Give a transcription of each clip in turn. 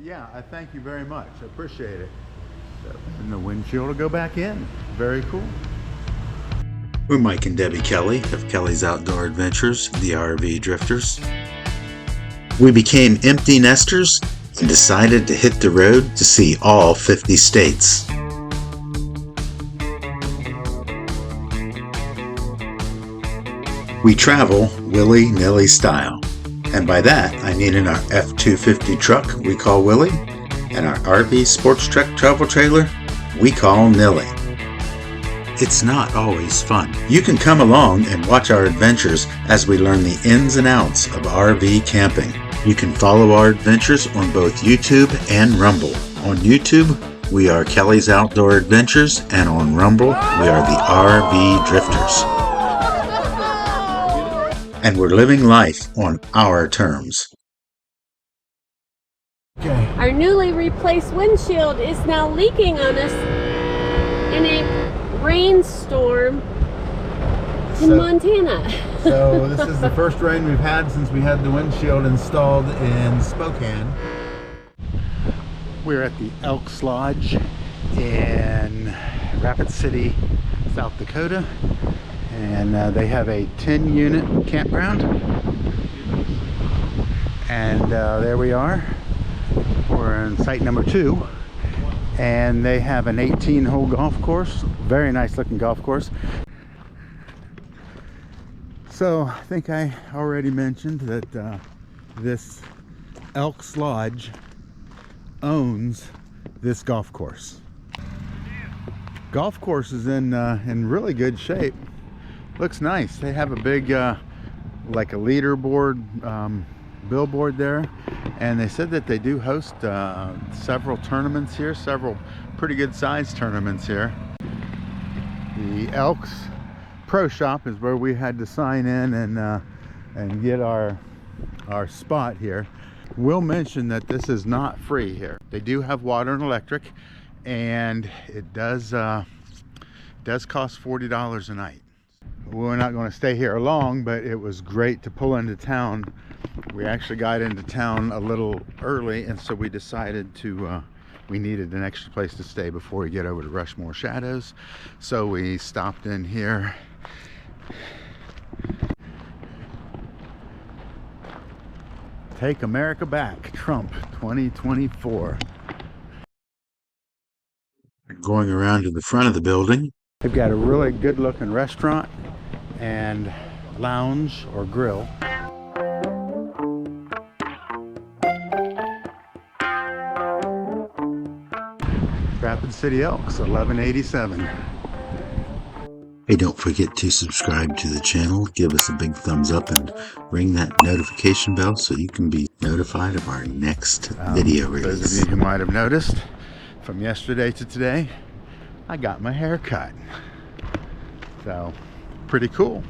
Yeah, I thank you very much. I appreciate it. So, and the windshield will go back in. Very cool. We're Mike and Debbie Kelley of Kelley's Outdoor Adventures, the RV Drifters. We became empty nesters and decided to hit the road to see all 50 states. We travel willy-nilly style, and by that I mean in our F250 truck we call Willy, and our RV sports truck travel trailer we call Nilly. It's not always fun. You can come along and watch our adventures as we learn the ins and outs of RV camping. You can follow our adventures on both YouTube and Rumble. On YouTube, we are Kelley's Outdoor Adventures, and on Rumble, we are the RV Drifters. And we're living life on our terms. Okay. Our newly replaced windshield is now leaking on us in a rainstorm in Montana. So this is the first rain we've had since we had the windshield installed in Spokane. We're at the Elks Lodge in Rapid City, South Dakota, and they have a 10-unit campground. And there we are. We're in site number 2. And they have an 18-hole golf course, very nice looking golf course. So I think I already mentioned that this Elks Lodge owns this golf course. Golf course is in really good shape. Looks nice. They have a big like a leaderboard billboard there, and they said that they do host several tournaments here, several pretty good sized tournaments here. The Elks Pro Shop is where we had to sign in and get our spot here. We'll mention that this is not free here. They do have water and electric, and it does cost $40 a night. We're not going to stay here long, but it was great to pull into town. We actually got into town a little early, and so we decided to we needed an extra place to stay before we get over to Rushmore Shadows, so we stopped in here. Take America Back, Trump 2024. Going around to the front of the building, They've got a really good looking restaurant and lounge or grill. Rapid City Elks, 1187. hey, don't forget to subscribe to the channel, give us a big thumbs up, and ring that notification bell so you can be notified of our next video release. Those of you who might have noticed, from yesterday to today, I got my hair cut. So, pretty cool.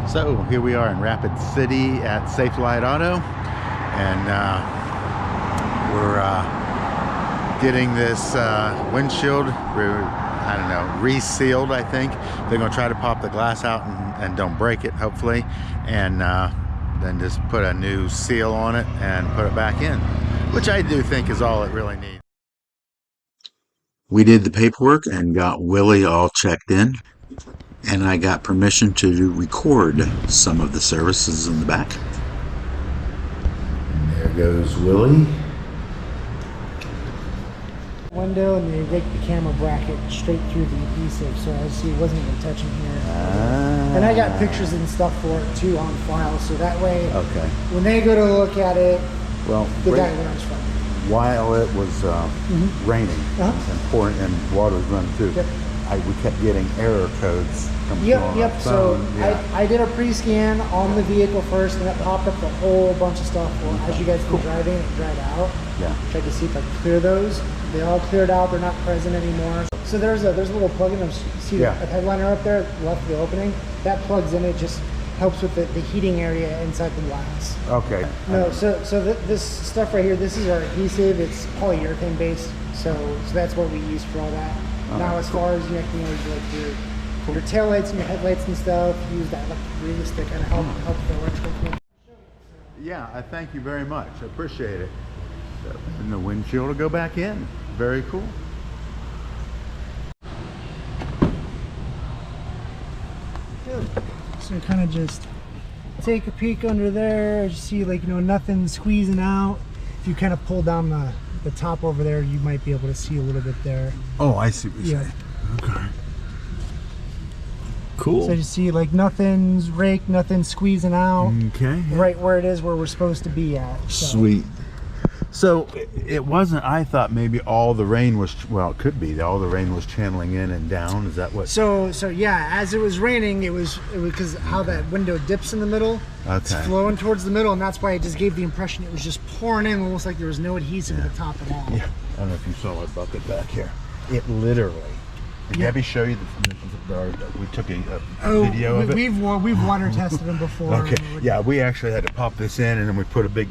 So here we are in Rapid City at Safe Light Auto, and we're getting this windshield, I don't know, resealed. I think they're going to try to pop the glass out and don't break it, hopefully, and then just put a new seal on it and put it back in, which I do think is all it really needs. We did the paperwork and got Willy all checked in, and I got permission to record some of the services in the back. And there goes Willy. Window, and they take the camera bracket straight through the adhesive, so I see it wasn't even touching here. And I got pictures and stuff for it too on file, so that way when they go to look at it, Well, the guy learns from it. while it was raining and pouring and water was running through, we kept getting error codes coming through on our So phone. I did a pre-scan on the vehicle first, and it popped up a whole bunch of stuff. Well, as you guys were driving, it dried out. Tried to see if I could clear those. They all cleared out. They're not present anymore. So there's a little plug-in. You see a headliner up there, left of the opening. That plugs in. It just helps with the heating area inside the glass. Okay. No, so this stuff right here, this is our adhesive. It's polyurethane based, so that's what we use for all that. Now, as far as like your your taillights and your headlights and stuff. Use that electric grease to kind of help the electrical communication. Yeah, I thank you very much. I appreciate it. And the windshield will go back in. Very cool. So kind of just take a peek under there. You see, like, you know, nothing squeezing out. If you kind of pull down the top over there, you might be able to see a little bit there. Oh, I see what you're saying. Okay. Cool. So you see, like, nothing's raked, nothing's squeezing out. Okay. Right where it is, where we're supposed to be at. So. Sweet. So it wasn't, I thought maybe all the rain was, well, it could be, all the rain was channeling in and down. Is that what? So yeah, as it was raining, it was because how that window dips in the middle. It's flowing towards the middle, and that's why it just gave the impression it was just pouring in, almost like there was no adhesive at the top at all. Yeah. I don't know if you saw my bucket back here. It literally. Did Debbie show you we took a video of it? We've water tested them before. Okay. Yeah, we actually had to pop this in, and then we put a big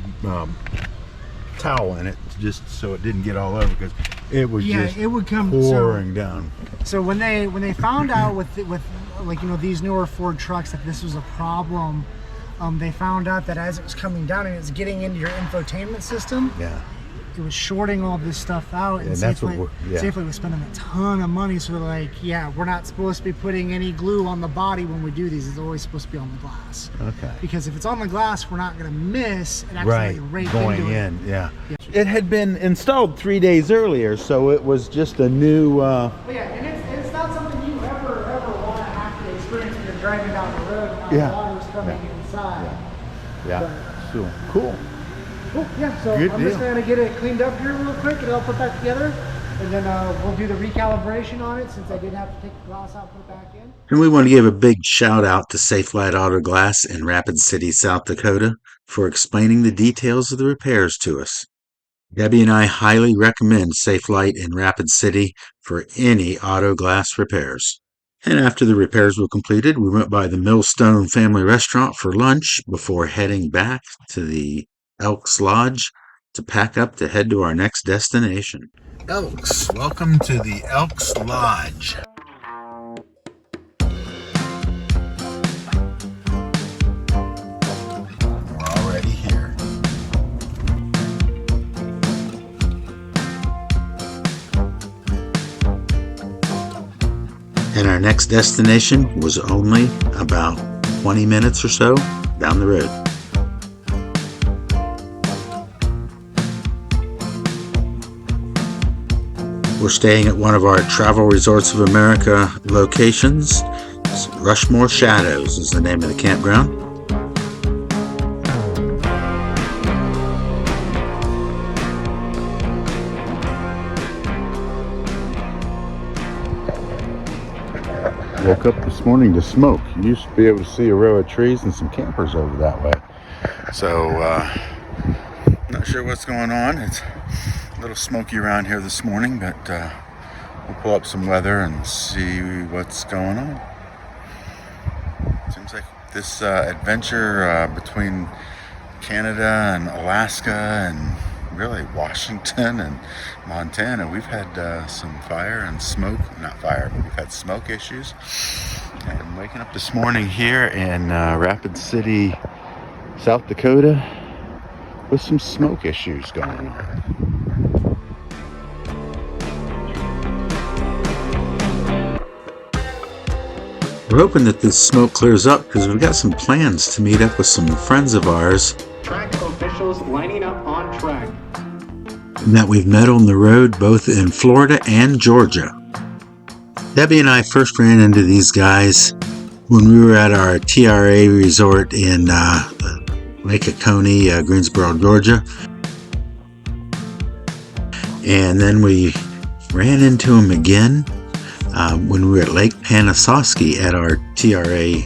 towel in it just so it didn't get all over, because it was it would come pouring down. So when they found out with like, you know, these newer Ford trucks that this was a problem, they found out that as it was coming down and it's getting into your infotainment system, it was shorting all this stuff out, and Safely was spending a ton of money. So they're like, yeah, we're not supposed to be putting any glue on the body when we do these. It's always supposed to be on the glass. Okay. Because if it's on the glass, we're not going to miss and actually rape going into in. Yeah. It had been installed 3 days earlier, so it was just a new. Well, yeah, and it's not something you ever want to have to experience when you're driving down the road and the water's coming inside. Yeah. So cool. Cool. Yeah, so I'm just going to get it cleaned up here real quick, and I'll put that together, and then we'll do the recalibration on it, since I did have to take the glass out and put it back in. And we want to give a big shout out to Safelite Auto Glass in Rapid City, South Dakota, for explaining the details of the repairs to us. Debbie and I highly recommend Safelite in Rapid City for any auto glass repairs. And after the repairs were completed, we went by the Millstone Family Restaurant for lunch before heading back to the Elks Lodge to pack up to head to our next destination. Elks, welcome to the Elks Lodge. We're already here. And our next destination was only about 20 minutes or so down the road. We're staying at one of our Travel Resorts of America locations. Rushmore Shadows is the name of the campground. Woke up this morning to smoke. You used to be able to see a row of trees and some campers over that way. So, not sure what's going on. It's a little smoky around here this morning, but we'll pull up some weather and see what's going on. Seems like this adventure between Canada and Alaska and really Washington and Montana, we've had some fire and smoke, not fire, but we've had smoke issues. And I'm waking up this morning here in Rapid City, South Dakota, with some smoke issues going on. We're hoping that this smoke clears up because we've got some plans to meet up with some friends of ours. Track officials lining up on track. And that we've met on the road both in Florida and Georgia. Debbie and I first ran into these guys when we were at our TRA resort in Lake Oconee, Greensboro, Georgia. And then we ran into them again when we were at Lake Panasoski at our TRA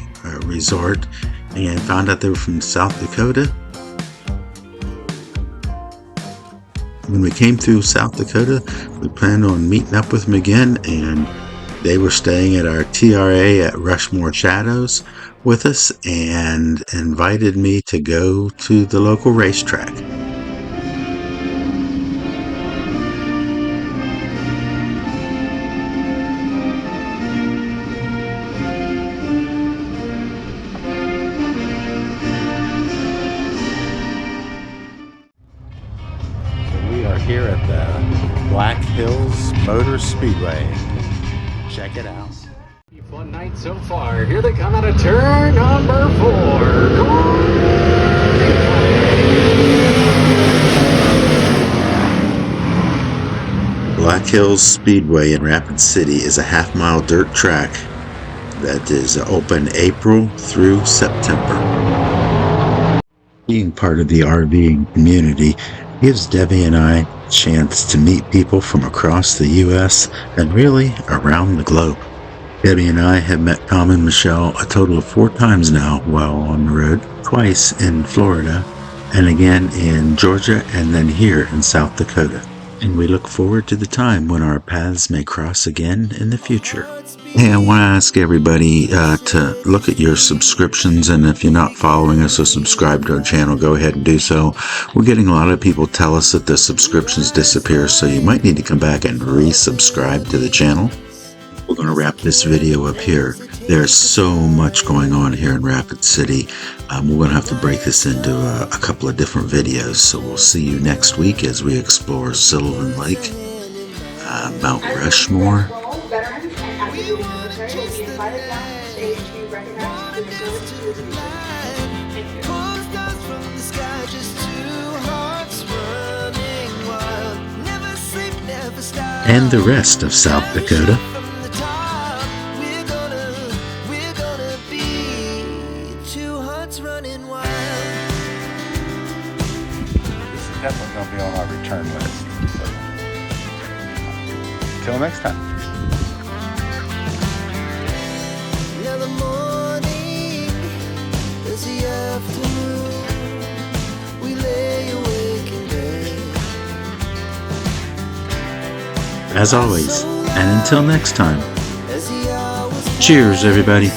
resort, and found out they were from South Dakota. When we came through South Dakota, we planned on meeting up with them again, and they were staying at our TRA at Rushmore Shadows with us and invited me to go to the local racetrack. Speedway. Check it out. Fun night so far. Here they come out of turn number 4. Black Hills Speedway in Rapid City is a half-mile dirt track that is open April through September. Being part of the RV community gives Debbie and I a chance to meet people from across the U.S. and really around the globe. Debbie and I have met Tom and Michelle a total of 4 times now while on the road, twice in Florida, and again in Georgia, and then here in South Dakota. And we look forward to the time when our paths may cross again in the future. Hey, I want to ask everybody to look at your subscriptions, and if you're not following us or subscribed to our channel, go ahead and do so. We're getting a lot of people tell us that the subscriptions disappear, so you might need to come back and resubscribe to the channel. We're going to wrap this video up here. There's so much going on here in Rapid City. We're going to have to break this into a couple of different videos. So we'll see you next week as we explore Sylvan Lake, Mount Rushmore, and the rest of South Dakota. Definitely going to be on our return list. So, till next time. Now the morning is the afternoon. We lay awake in bed. As always, and until next time, cheers everybody.